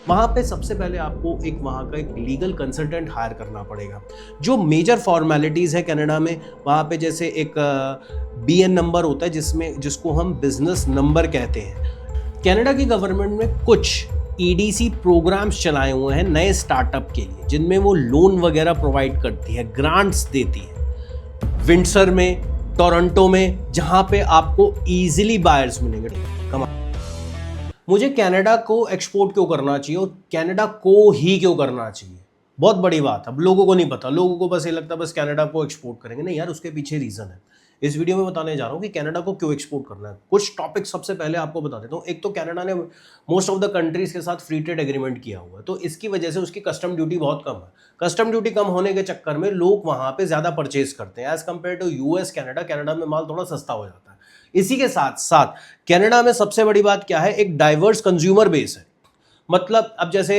वहाँ पे सबसे पहले आपको वहाँ का एक लीगल कंसल्टेंट हायर करना पड़ेगा। जो मेजर फॉर्मेलिटीज़ है कनाडा में, वहाँ पे जैसे एक BN नंबर होता है जिसको हम बिजनेस नंबर कहते हैं। कनाडा की गवर्नमेंट में कुछ EDC प्रोग्राम्स चलाए हुए हैं नए स्टार्टअप के लिए, जिनमें वो लोन वगैरह प्रोवाइड करती है, ग्रांट्स देती है। विंडसर में, टोरंटो में, जहाँ पे आपको ईजिली बायर्स मिलेंगे। मुझे कनाडा को एक्सपोर्ट क्यों करना चाहिए और कनाडा को ही क्यों करना चाहिए, बहुत बड़ी बात है। अब लोगों को नहीं पता, लोगों को बस ये लगता है बस कनाडा को एक्सपोर्ट करेंगे। नहीं यार, उसके पीछे रीज़न है। इस वीडियो में बताने जा रहा हूँ कि कनाडा को क्यों एक्सपोर्ट करना है। कुछ टॉपिक सबसे पहले आपको बता देता हूँ। एक तो कनाडा ने मोस्ट ऑफ द कंट्रीज के साथ फ्री ट्रेड एग्रीमेंट किया हुआ है, तो इसकी वजह से उसकी कस्टम ड्यूटी बहुत कम है। कस्टम ड्यूटी कम होने के चक्कर में लोग वहाँ पे ज़्यादा परचेज करते हैं as compared to US Canada में माल थोड़ा सस्ता हो जाता है। इसी के साथ साथ कनाडा में सबसे बड़ी बात क्या है, एक डाइवर्स कंज्यूमर बेस है। मतलब अब जैसे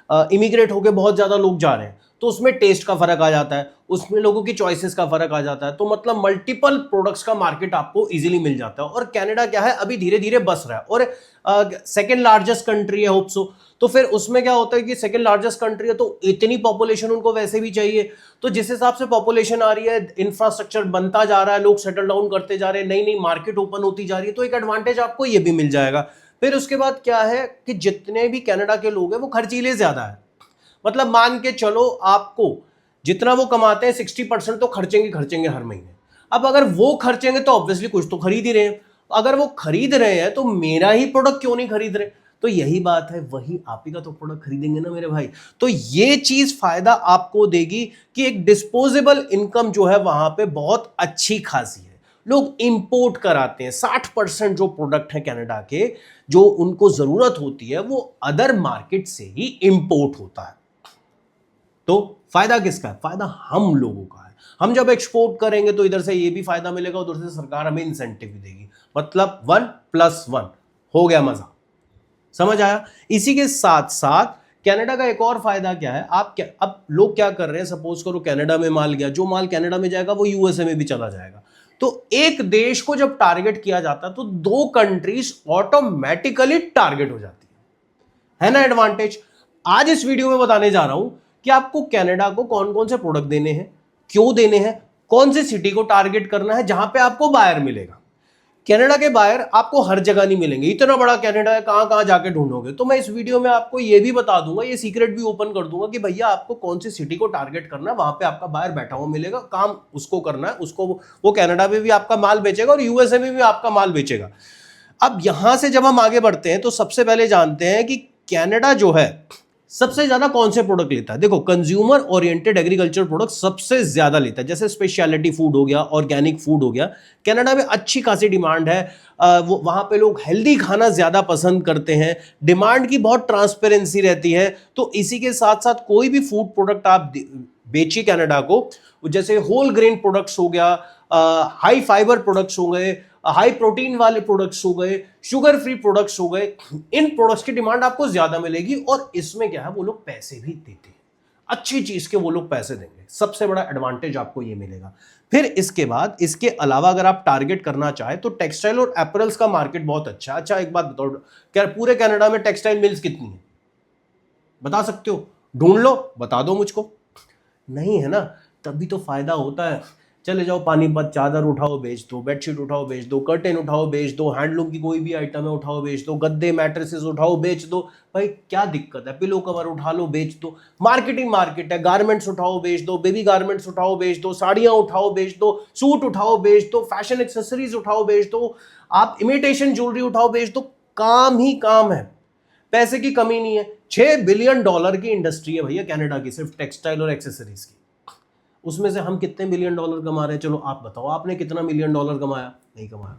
इमिग्रेट होके बहुत ज़्यादा लोग जा रहे हैं, तो उसमें टेस्ट का फर्क आ जाता है, उसमें लोगों की चॉइसेस का फर्क आ जाता है। तो मतलब मल्टीपल प्रोडक्ट्स का मार्केट आपको इजीली मिल जाता है। और कनाडा क्या है, अभी धीरे धीरे बस रहा है और सेकेंड लार्जेस्ट कंट्री है होप सो। तो फिर उसमें क्या होता है कि सेकेंड लार्जेस्ट कंट्री है तो इतनी पॉपुलेशन उनको वैसे भी चाहिए। तो जिस हिसाब से पॉपुलेशन आ रही है, इंफ्रास्ट्रक्चर बनता जा रहा है, लोग सेटल डाउन करते जा रहे हैं, नई नई मार्केट ओपन होती जा रही है, तो एक एडवांटेज आपको ये भी मिल जाएगा। फिर उसके बाद क्या है कि जितने भी कनाडा के लोग हैं वो खर्चीले ज्यादा है। मतलब मान के चलो, आपको जितना वो कमाते हैं 60% तो खर्चेंगे हर महीने। अब अगर वो खर्चेंगे तो ऑब्वियसली कुछ तो खरीद ही रहे हैं। अगर वो खरीद रहे हैं तो मेरा ही प्रोडक्ट क्यों नहीं खरीद रहे। तो यही बात है, वही आप ही का तो प्रोडक्ट खरीदेंगे ना मेरे भाई। तो ये चीज फायदा आपको देगी कि एक डिस्पोजेबल इनकम जो है वहां पे बहुत अच्छी खासी है। लोग इंपोर्ट कराते हैं। 60% जो प्रोडक्ट है कनाडा के, जो उनको जरूरत होती है, वो अदर मार्केट से ही इंपोर्ट होता है। तो फायदा किसका है? फायदा हम लोगों का है। हम जब एक्सपोर्ट करेंगे तो इधर से ये भी फायदा मिलेगा, उधर से सरकार हमें इंसेंटिव भी देगी। मतलब 1+1 हो गया, मजा समझ आया। इसी के साथ साथ कनाडा का एक और फायदा क्या है, अब लोग क्या कर रहे हैं, सपोज करो कनाडा में माल गया, जो माल कनाडा में जाएगा वो USA में भी चला जाएगा। तो एक देश को जब टारगेट किया जाता है तो दो कंट्रीज ऑटोमेटिकली टारगेट हो जाती है ना एडवांटेज। आज इस वीडियो में बताने जा रहा हूं कि आपको कनाडा को कौन कौन से प्रोडक्ट देने हैं, क्यों देने हैं, कौन सी सिटी को टारगेट करना है जहां पे आपको बायर मिलेगा। कनाडा के बायर आपको हर जगह नहीं मिलेंगे, इतना बड़ा कनाडा है, कहां कहां जाके ढूंढोगे। तो मैं इस वीडियो में आपको ये भी बता दूंगा, ये सीक्रेट भी ओपन कर दूंगा कि भैया आपको कौन सी सिटी को टारगेट करना है, वहां पे आपका बायर बैठा हुआ मिलेगा, काम उसको करना है, उसको वो कनाडा में भी आपका माल बेचेगा और USA में भी आपका माल बेचेगा। अब यहां से जब हम आगे बढ़ते हैं तो सबसे पहले जानते हैं कि कनाडा जो है सबसे ज्यादा कौन से प्रोडक्ट लेता है। देखो, कंज्यूमर ओरिएंटेड एग्रीकल्चर प्रोडक्ट सबसे ज्यादा लेता है, जैसे स्पेशलिटी फूड हो गया, ऑर्गेनिक फूड हो गया। कनाडा में अच्छी खासी डिमांड है। वहां पे लोग हेल्दी खाना ज्यादा पसंद करते हैं, डिमांड की बहुत ट्रांसपेरेंसी रहती है। तो इसी के साथ साथ कोई भी फूड प्रोडक्ट आप बेचिए कनाडा को, जैसे होल ग्रेन प्रोडक्ट्स हो गया, हाई फाइबर प्रोडक्ट्स हो गए, हाई प्रोटीन वाले प्रोडक्ट्स हो गए, शुगर फ्री प्रोडक्ट्स हो गए, इन प्रोडक्ट्स की डिमांड आपको ज्यादा मिलेगी। और इसमें क्या है, वो लोग पैसे भी देते हैं, अच्छी चीज के वो लोग पैसे देंगे। सबसे बड़ा एडवांटेज आपको ये मिलेगा। फिर इसके बाद, इसके अलावा अगर आप टारगेट करना चाहे तो टेक्सटाइल और एपरल्स का मार्केट बहुत अच्छा। अच्छा एक बात बताओ, क्या पूरे कनाडा में टेक्सटाइल मिल्स कितनी है, बता सकते हो? ढूंढ लो, बता दो मुझको। नहीं है ना, तभी तो फायदा होता है। चले जाओ पानीपत, चादर उठाओ बेच दो, बेडशीट उठाओ बेच दो, कर्टेन उठाओ बेच दो, हैंडलूम की कोई भी आइटम है उठाओ बेच दो, गद्दे मैट्रेसेस उठाओ बेच दो। भाई क्या दिक्कत है, पिलो कवर उठा लो बेच दो। मार्केटिंग मार्केट है, गारमेंट्स उठाओ बेच दो, बेबी गारमेंट्स उठाओ बेच दो, साड़ियां उठाओ बेच दो, सूट उठाओ बेच दो, फैशन एक्सेसरीज उठाओ बेच दो, आप इमिटेशन ज्वेलरी उठाओ बेच दो। काम ही काम है, पैसे की कमी नहीं है। $6 बिलियन की इंडस्ट्री है भैया कनाडा की, सिर्फ टेक्सटाइल और एक्सेसरीज की। उसमें से हम कितने $1 बिलियन कमा रहे हैं? चलो आप बताओ, आपने कितना $1 बिलियन कमाया? नहीं कमाया।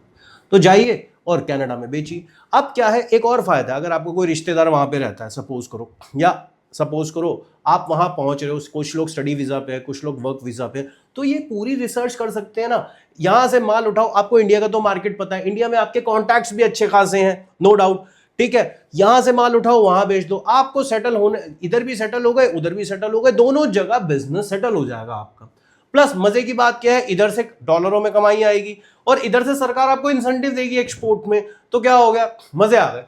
तो जाइए और कनाडा में बेचिए। अब क्या है, एक और फायदा, अगर आपको कोई रिश्तेदार वहां पे रहता है सपोज करो, या सपोज करो आप वहां पहुंच रहे हो, कुछ लोग स्टडी वीजा पे है, कुछ लोग वर्क वीजा पे, तो ये पूरी रिसर्च कर सकते हैं ना। यहां से माल उठाओ, आपको इंडिया का तो मार्केट पता है, इंडिया में आपके कॉन्टैक्ट्स भी अच्छे खासे हैं, नो डाउट, ठीक है। यहां से माल उठाओ वहां बेच दो, आपको सेटल होने, इधर भी सेटल हो गए, उधर भी सेटल हो गए, दोनों जगह बिजनेस सेटल हो जाएगा आपका। प्लस मजे की बात क्या है, इधर से डॉलरों में कमाई आएगी और इधर से सरकार आपको इंसेंटिव देगी एक्सपोर्ट में। तो क्या हो गया, मजे आ गए।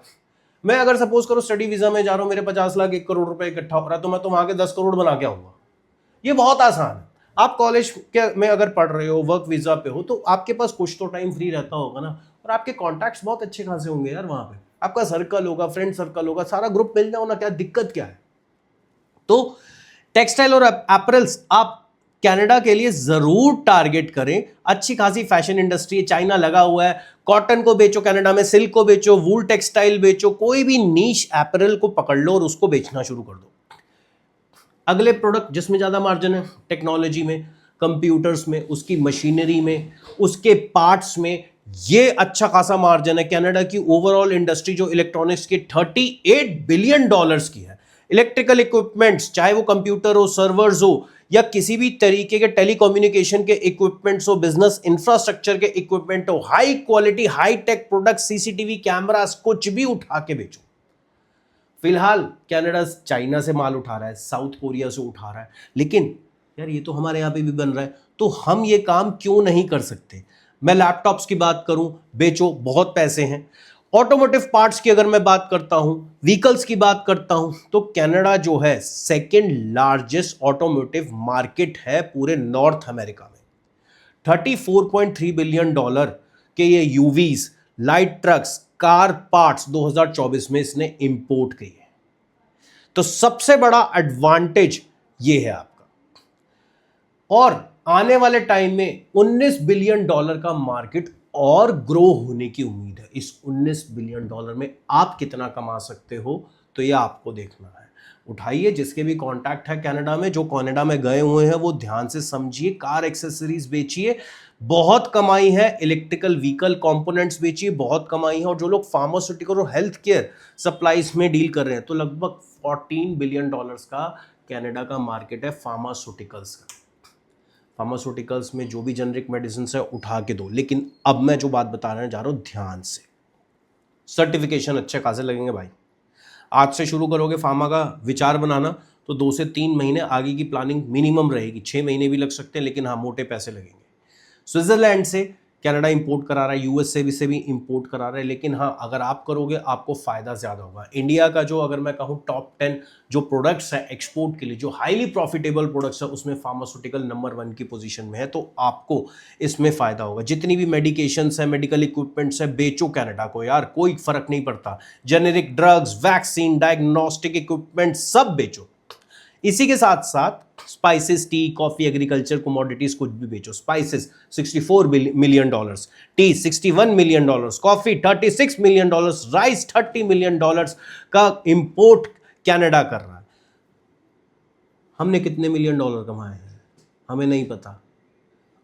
मैं अगर सपोज करो स्टडी वीजा में जा रहा हूं, मेरे 50 लाख 1 करोड़ रुपए इकट्ठा हो रहा है, तो मैं तो वहां के 10 करोड़ बना के आऊंगा। ये बहुत आसान है। आप कॉलेज के में अगर पढ़ रहे हो, वर्क वीजा पे हो, तो आपके पास कुछ तो टाइम फ्री रहता होगा ना, और आपके कॉन्टैक्ट्स बहुत अच्छे खासे होंगे यार वहां पे, आपका सर्कल होगा, फ्रेंड सर्कल होगा, सारा ग्रुप मिल जाओ ना, क्या दिक्कत क्या है। तो टेक्सटाइल और एपरल्स आप कनाडा के लिए जरूर टारगेट करें। अच्छी खासी फैशन इंडस्ट्री है, चाइना लगा हुआ है, कॉटन को बेचो कनाडा में, सिल्क को बेचो, वूल टेक्सटाइल बेचो, कोई भी नीश एपरल को पकड़ लो और उसको बेचना शुरू कर दो। अगले प्रोडक्ट जिसमें ज्यादा मार्जिन है, टेक्नोलॉजी में, कंप्यूटर्स में, उसकी मशीनरी में, उसके पार्ट्स में, ये अच्छा खासा मार्जिन है। कनाडा की ओवरऑल इंडस्ट्री जो इलेक्ट्रॉनिक्स की 38 बिलियन डॉलर्स की है। इलेक्ट्रिकल इक्विपमेंट्स, चाहे वो कंप्यूटर हो, सर्वर्स हो, या किसी भी तरीके के टेलीकम्युनिकेशन के इक्विपमेंट्स हो, बिजनेस इंफ्रास्ट्रक्चर के इक्विपमेंट हो, high quality high tech product, CCTV cameras, कुछ भी उठा के बेचो। फिलहाल कनाडा चाइना से माल उठा रहा है, साउथ कोरिया से उठा रहा है, लेकिन यार ये तो हमारे यहाँ पे भी बन रहा है, तो हम ये काम क्यों नहीं कर सकते। मैं लैपटॉप्स की बात करूं, बेचो, बहुत पैसे हैं। ऑटोमोटिव पार्ट्स की अगर मैं बात करता हूं, व्हीकल्स की बात करता हूं, तो कनाडा जो है सेकेंड लार्जेस्ट ऑटोमोटिव मार्केट है पूरे नॉर्थ अमेरिका में। 34.3 बिलियन डॉलर के ये यूवीज, लाइट ट्रक्स, कार पार्ट्स 2024 में इसने इंपोर्ट की है। तो सबसे बड़ा एडवांटेज ये है आपका। और आने वाले टाइम में 19 बिलियन डॉलर का मार्केट और ग्रो होने की उम्मीद है। इस 19 बिलियन डॉलर में आप कितना कमा सकते हो, तो ये आपको देखना है। उठाइए, जिसके भी कांटेक्ट है कनाडा में, जो कनाडा में गए हुए हैं, वो ध्यान से समझिए, कार एक्सेसरीज बेचिए, बहुत कमाई है। इलेक्ट्रिकल व्हीकल कंपोनेंट्स बेचिए, बहुत कमाई है। और जो लोग फार्मास्यूटिकल और हेल्थ केयर सप्लाईज में डील कर रहे हैं, तो लगभग 14 बिलियन डॉलर्स का कनाडा का मार्केट है फार्मास्यूटिकल्स का। फार्मास्यूटिकल्स में जो भी जेनरिक मेडिसिन है उठा के दो। लेकिन अब मैं जो बात बताने जा रहा हूं, ध्यान से, सर्टिफिकेशन अच्छे खासे लगेंगे भाई। आज से शुरू करोगे फार्मा का विचार बनाना, तो 2 से 3 महीने आगे की प्लानिंग मिनिमम रहेगी। 6 महीने भी लग सकते हैं, लेकिन हाँ, मोटे पैसे लगेंगे। स्विट्जरलैंड से कनाडा इंपोर्ट करा रहा है, यूएस से भी इंपोर्ट करा रहा है, लेकिन हाँ, अगर आप करोगे आपको फायदा ज्यादा होगा। इंडिया का जो, अगर मैं कहूँ, टॉप 10 जो प्रोडक्ट्स है एक्सपोर्ट के लिए, जो हाईली प्रॉफिटेबल प्रोडक्ट्स है, उसमें फार्मास्यूटिकल नंबर 1 की पोजीशन में है, तो आपको इसमें फायदा होगा। जितनी भी मेडिकेशंस है, मेडिकल इक्विपमेंट्स है, बेचो कनाडा को यार, कोई फर्क नहीं पड़ता। Generic drugs, vaccine, diagnostic equipment सब बेचो। इसी के साथ साथ spices, T, coffee, agriculture, commodities कुछ भी बेचो। Spices 64 million dollars, T 61 million dollars, coffee 36 million dollars, rice 30 million dollars का इंपोर्ट कनाडा कर रहा है। हमने कितने मिलियन डॉलर कमाए हैं हमें नहीं पता।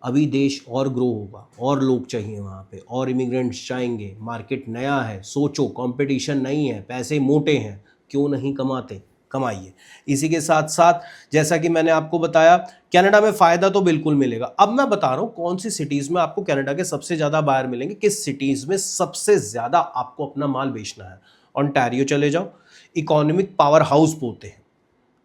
अभी देश और ग्रो होगा, और लोग चाहिए वहाँ पे, और इमिग्रेंट्स चाहेंगे, मार्केट नया है, सोचो, कंपटीशन नहीं है, पैसे मोटे हैं, क्यों नहीं कमाते, कमाइए। इसी के साथ साथ जैसा कि मैंने आपको बताया, कनाडा में फायदा तो बिल्कुल मिलेगा। अब मैं बता रहा हूँ कौन सी सिटीज में आपको कनाडा के सबसे ज्यादा बायर मिलेंगे, किस सिटीज में सबसे ज्यादा आपको अपना माल बेचना है। ओंटारियो चले जाओ, इकोनॉमिक पावर हाउस बोलते हैं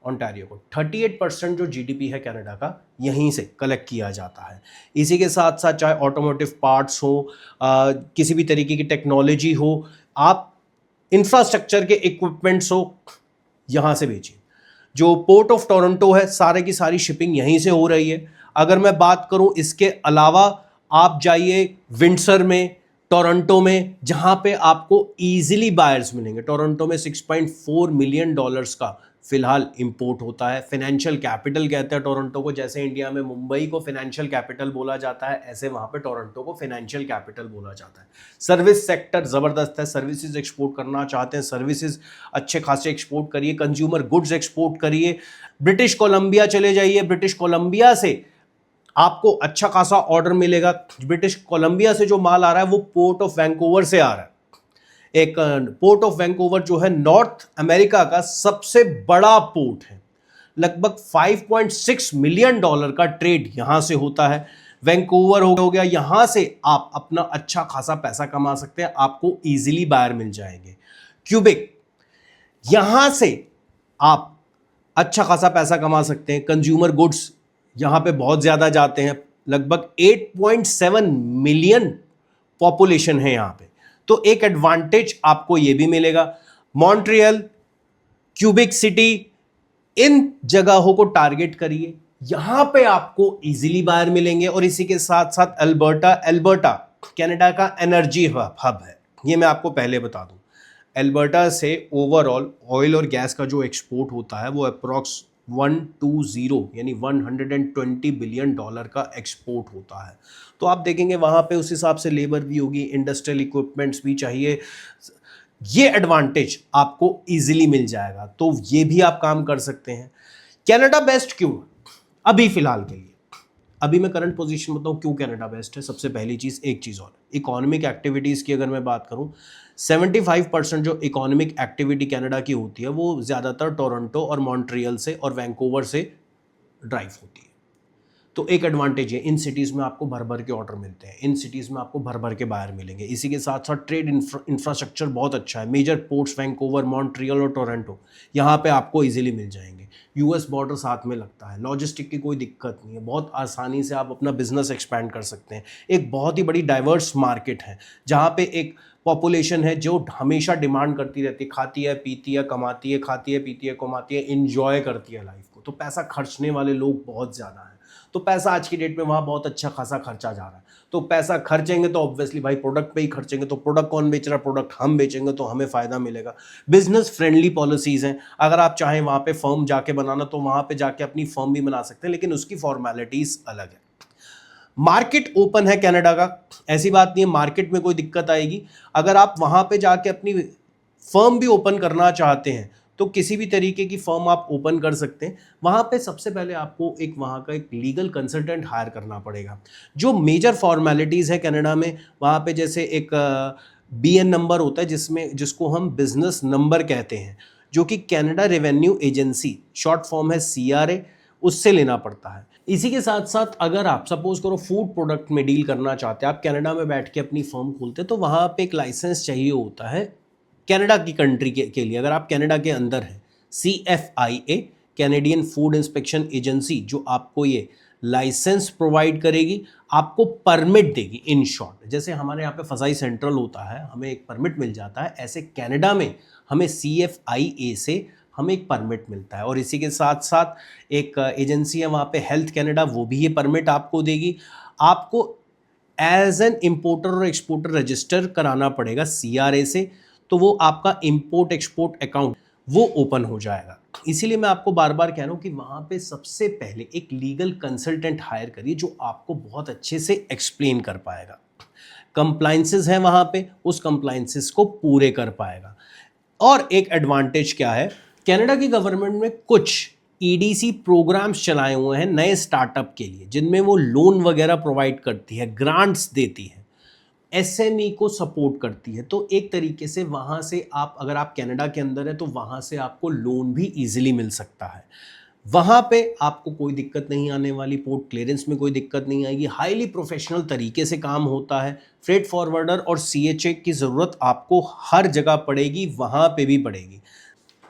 ओंटारियो को। 38% जो जीडीपी है कनाडा का, यहीं से कलेक्ट किया जाता है। इसी के साथ साथ चाहे ऑटोमोटिव पार्ट्स हो, किसी भी तरीके की टेक्नोलॉजी हो, आप इंफ्रास्ट्रक्चर के इक्विपमेंट्स हो, यहाँ से बेचिए। जो पोर्ट ऑफ टोरंटो है, सारे की सारी शिपिंग यहीं से हो रही है। अगर मैं बात करूं, इसके अलावा आप जाइए विंडसर में, टोरंटो में, जहां पे आपको इजीली बायर्स मिलेंगे। टोरंटो में 6.4 मिलियन डॉलर्स का फिलहाल इंपोर्ट होता है। फाइनेंशियल कैपिटल कहते हैं टोरंटो को। जैसे इंडिया में मुंबई को फाइनेंशियल कैपिटल बोला जाता है, ऐसे वहां पे टोरंटो को फाइनेंशियल कैपिटल बोला जाता है। सर्विस सेक्टर जबरदस्त है, सर्विसेज एक्सपोर्ट करना चाहते हैं, सर्विसेज अच्छे खासे एक्सपोर्ट करिए, कंज्यूमर गुड्स एक्सपोर्ट करिए। ब्रिटिश कोलंबिया चले जाइए, ब्रिटिश कोलंबिया से आपको अच्छा खासा ऑर्डर मिलेगा। ब्रिटिश कोलंबिया से जो माल आ रहा है वो पोर्ट ऑफ वैंकूवर से आ रहा है। एक पोर्ट ऑफ वैंकूवर जो है नॉर्थ अमेरिका का सबसे बड़ा पोर्ट है। लगभग 5.6 मिलियन डॉलर का ट्रेड यहां से होता है। वैंकूवर हो गया, यहां से आप अपना अच्छा खासा पैसा कमा सकते हैं, आपको इजीली बायर मिल जाएंगे। क्यूबेक, यहां से आप अच्छा खासा पैसा कमा सकते हैं। कंज्यूमर गुड्स यहां पे बहुत ज्यादा जाते हैं, लगभग 8.7 मिलियन पॉपुलेशन है यहां पे, तो एक एडवांटेज आपको यह भी मिलेगा। मॉन्ट्रियल, क्यूबिक सिटी, इन जगहों को टारगेट करिए। यहां पे आपको इजीली बायर मिलेंगे। और इसी के साथ साथ एल्बर्टा कनाडा का एनर्जी हब है, ये मैं आपको पहले बता दूं। एल्बर्टा से ओवरऑल ऑयल और गैस का जो एक्सपोर्ट होता है वो अप्रॉक्स 120 यानी $120 बिलियन का एक्सपोर्ट होता है। तो आप देखेंगे वहां पे उस हिसाब से लेबर भी होगी, इंडस्ट्रियल इक्विपमेंट्स भी चाहिए, ये एडवांटेज आपको इजीली मिल जाएगा। तो ये भी आप काम कर सकते हैं। कनाडा बेस्ट क्यों अभी फिलहाल के लिए? अभी मैं करंट पोजीशन बताऊं क्यों कनाडा बेस्ट है। सबसे पहली चीज, एक चीज और, इकोनॉमिक एक्टिविटीज की अगर मैं बात करूं, 75% जो इकोनॉमिक एक्टिविटी कनाडा की होती है वो ज्यादातर टोरंटो और मॉन्ट्रियल से और वैंकूवर से ड्राइव होती है। तो एक एडवांटेज है, इन सिटीज़ में आपको भर भर के ऑर्डर मिलते हैं, इन सिटीज़ में आपको भर भर के बायर मिलेंगे। इसी के साथ साथ ट्रेड इंफ्रास्ट्रक्चर बहुत अच्छा है। मेजर पोर्ट्स वैंकूवर, मॉन्ट्रियल और टोरंटो, यहाँ पे आपको इजीली मिल जाएंगे। यूएस बॉर्डर साथ में लगता है, लॉजिस्टिक की कोई दिक्कत नहीं है, बहुत आसानी से आप अपना बिजनेस एक्सपैंड कर सकते हैं। एक बहुत ही बड़ी डाइवर्स मार्केट है जहाँ पे एक पॉपुलेशन है जो हमेशा डिमांड करती रहती है, खाती है पीती है कमाती है, खाती है पीती है कमाती है, इंजॉय करती है लाइफ को। तो पैसा खर्चने वाले लोग बहुत ज़्यादा हैं। तो पैसा आज की डेट में वहाँ बहुत अच्छा खासा खर्चा जा रहा है। तो पैसा खर्चेंगे तो ऑब्वियसली भाई प्रोडक्ट पे ही खर्चेंगे। तो प्रोडक्ट कौन बेच रहा है? प्रोडक्ट हम बेचेंगे तो हमें फ़ायदा मिलेगा। बिजनेस फ्रेंडली पॉलिसीज़ हैं। अगर आप चाहें वहाँ पे फर्म जाके बनाना तो वहाँ पे जाके अपनी फर्म भी बना सकते हैं, लेकिन उसकी फॉर्मेलिटीज़ अलग है। मार्केट ओपन है कनाडा का, ऐसी बात नहीं है मार्केट में कोई दिक्कत आएगी। अगर आप वहाँ पे जाके अपनी फर्म भी ओपन करना चाहते हैं तो किसी भी तरीके की फर्म आप ओपन कर सकते हैं। वहाँ पे सबसे पहले आपको वहाँ का एक लीगल कंसल्टेंट हायर करना पड़ेगा। जो मेजर फॉर्मेलिटीज़ है कनाडा में, वहाँ पे जैसे एक BN नंबर होता है जिसको हम बिजनेस नंबर कहते हैं, जो कि Canada revenue agency, short form है CRA, उससे लेना पड़ता है। इसी के साथ साथ अगर आप सपोज करो फूड प्रोडक्ट में डील करना चाहते हैं, आप कनाडा में बैठ के अपनी फर्म खोलते हैं, तो वहाँ पे एक लाइसेंस चाहिए होता है कनाडा की कंट्री के लिए। अगर आप कनाडा के अंदर हैं, CFIA Canadian food inspection agency, जो आपको ये लाइसेंस प्रोवाइड करेगी, आपको परमिट देगी। इन शॉर्ट, जैसे हमारे यहाँ पे फसाई सेंट्रल होता है, हमें एक परमिट मिल जाता है, ऐसे कनाडा में हमें CFIA से हमें एक परमिट मिलता है। और इसी के साथ साथ एक एजेंसी है वहाँ पे हेल्थ कनाडा, वो भी ये परमिट आपको देगी। आपको एज एन इम्पोर्टर और एक्सपोर्टर रजिस्टर कराना पड़ेगा CRA से, तो वो आपका इंपोर्ट एक्सपोर्ट अकाउंट वो ओपन हो जाएगा। इसीलिए मैं आपको बार बार कह रहा हूँ कि वहाँ पे सबसे पहले एक लीगल कंसल्टेंट हायर करिए जो आपको बहुत अच्छे से एक्सप्लेन कर पाएगा। कंप्लाइंसेस हैं वहाँ पे, उस कंप्लाइंसेस को पूरे कर पाएगा। और एक एडवांटेज क्या है, कनाडा की गवर्नमेंट में कुछ EDC प्रोग्राम्स चलाए हुए हैं नए स्टार्टअप के लिए, जिनमें वो लोन वगैरह प्रोवाइड करती है, ग्रांट्स देती है, SME को सपोर्ट करती है। तो एक तरीके से वहाँ से आप, अगर आप कनाडा के अंदर है तो वहाँ से आपको लोन भी इजीली मिल सकता है। वहाँ पे आपको कोई दिक्कत नहीं आने वाली, पोर्ट क्लियरेंस में कोई दिक्कत नहीं आएगी, हाईली प्रोफेशनल तरीके से काम होता है। फ्रेट फॉरवर्डर और CHA की ज़रूरत आपको हर जगह पड़ेगी, वहाँ पे भी पड़ेगी।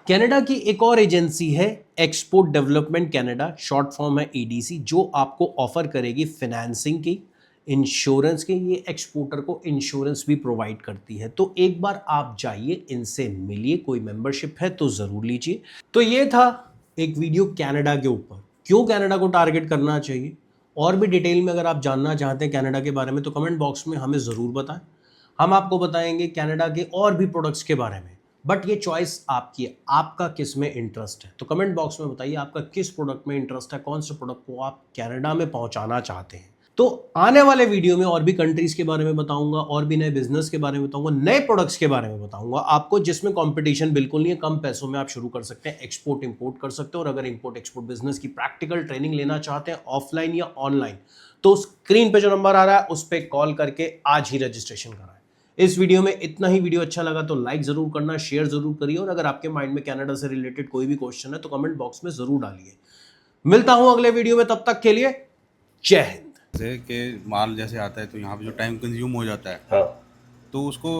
कनाडा की एक और एजेंसी है export development Canada, short form है EDC, जो आपको ऑफर करेगी फाइनेंसिंग की, इंश्योरेंस के। ये एक्सपोर्टर को इंश्योरेंस भी प्रोवाइड करती है। तो एक बार आप जाइए, इनसे मिलिए, कोई मेंबरशिप है तो ज़रूर लीजिए। तो ये था एक वीडियो कनाडा के ऊपर, क्यों कनाडा को टारगेट करना चाहिए। और भी डिटेल में अगर आप जानना चाहते हैं कनाडा के बारे में तो कमेंट बॉक्स में हमें ज़रूर बताएं, हम आपको बताएंगे कनाडा के और भी प्रोडक्ट्स के बारे में। बट ये चॉइस आपकी है, आपका किस में इंटरेस्ट है। तो कमेंट बॉक्स में बताइए आपका किस प्रोडक्ट में इंटरेस्ट है, कौन से प्रोडक्ट को आप कनाडा में पहुंचाना चाहते हैं। तो आने वाले वीडियो में और भी कंट्रीज के बारे में बताऊंगा, और भी नए बिजनेस के बारे में बताऊंगा, नए प्रोडक्ट्स के बारे में बताऊंगा आपको, जिसमें कंपटीशन बिल्कुल नहीं है। कम पैसों में आप शुरू कर सकते हैं, एक्सपोर्ट इंपोर्ट कर सकते हैं। और अगर इंपोर्ट एक्सपोर्ट बिजनेस की प्रैक्टिकल ट्रेनिंग लेना चाहते हैं ऑफलाइन या ऑनलाइन, तो स्क्रीन पे जो नंबर आ रहा है उस पर कॉल करके आज ही रजिस्ट्रेशन कराएं। इस वीडियो में इतना ही। वीडियो अच्छा लगा तो लाइक जरूर करना, शेयर जरूर करिए, और अगर आपके माइंड में कनाडा से रिलेटेड कोई भी क्वेश्चन है तो कमेंट बॉक्स में जरूर डालिए। मिलता हूं अगले वीडियो में, तब तक के लिए जय हिंद। जैसे कि माल जैसे आता है तो यहाँ पे जो टाइम कंज्यूम हो जाता है, हाँ। तो उसको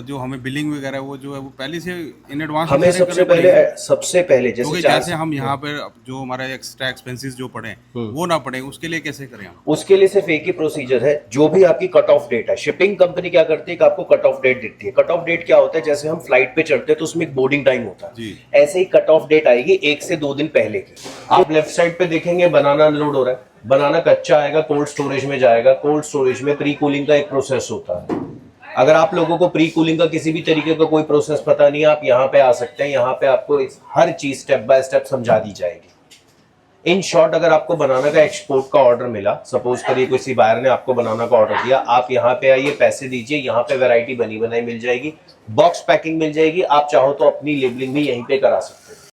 जो हमें बिलिंग वगैरह वो जो है वो पहले से इन एडवांस हमें सबसे पहले जैसे क्योंकि 4 जैसे हम यहाँ पर जो हमारा एक्स्ट्रा एक्सपेंसेस जो पड़े वो ना पड़े, उसके लिए कैसे करें हम? उसके लिए सिर्फ एक ही प्रोसीजर है, जो भी आपकी कट ऑफ डेट है, शिपिंग कंपनी क्या करती है कि आपको कट ऑफ डेट देती है। कट ऑफ डेट क्या होता है, जैसे हम फ्लाइट पे चढ़ते हैं तो उसमें एक बोर्डिंग टाइम होता है, जी। ऐसे ही कट ऑफ डेट आएगी 1 से 2 दिन पहले की। आप लेफ्ट साइड पे देखेंगे बनाना अनलोड हो रहा है, बनाना कच्चा आएगा, कोल्ड स्टोरेज में जाएगा, कोल्ड स्टोरेज में प्री कूलिंग का एक प्रोसेस होता है। अगर आप लोगों को प्री कूलिंग का किसी भी तरीके का कोई प्रोसेस पता नहीं है, आप यहाँ पे आ सकते हैं, यहाँ पे आपको हर चीज स्टेप बाय स्टेप समझा दी जाएगी। इन शॉर्ट, अगर आपको बनाना का एक्सपोर्ट का ऑर्डर मिला, सपोज करिए किसी बायर ने आपको बनाना का ऑर्डर दिया, आप यहाँ पे आइए, पैसे दीजिए, यहाँ पे वैरायटी बनी बनाई मिल जाएगी, बॉक्स पैकिंग मिल जाएगी, आप चाहो तो अपनी लेबलिंग भी यहीं पे करा सकते हैं।